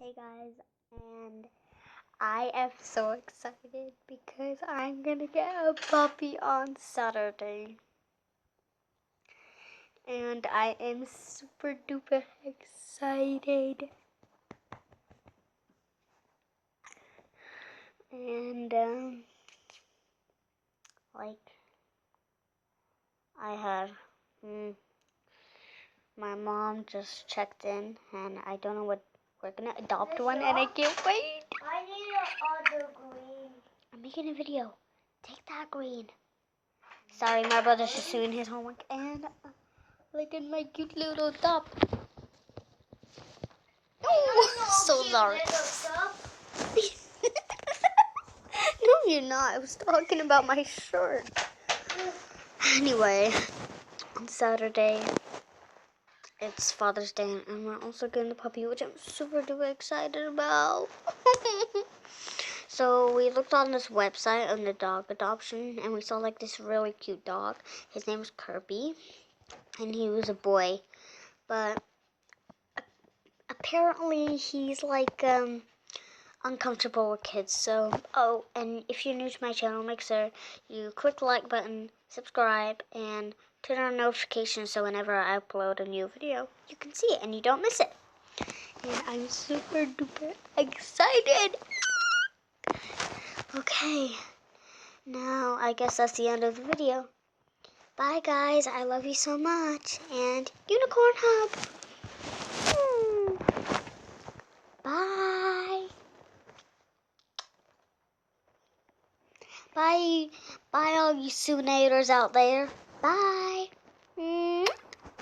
Hey guys, and I am so excited because I'm gonna get a puppy on Saturday. And I am super duper excited. And I have my mom just checked in, and I don't know what we're gonna adopt one, and I can't wait. I need another green. I'm making a video. Take that green. Sorry, my brother's just doing his homework, and look at my cute little top. Oh, so sorry. No, you're not. I was talking about my shirt. Anyway, on Saturday, it's Father's Day, and we're also getting the puppy, which I'm super duper excited about. So we looked on this website on the dog adoption, and we saw like this really cute dog. His name was Kirby, and he was a boy, but apparently he's like uncomfortable with kids. So and if you're new to my channel, make sure you click the like button, subscribe, and turn on notifications so whenever I upload a new video, you can see it and you don't miss it. And I'm super duper excited. Okay, now I guess that's the end of the video. Bye guys, I love you so much, and unicorn hug. Bye. Bye all you soonators out there. Bye.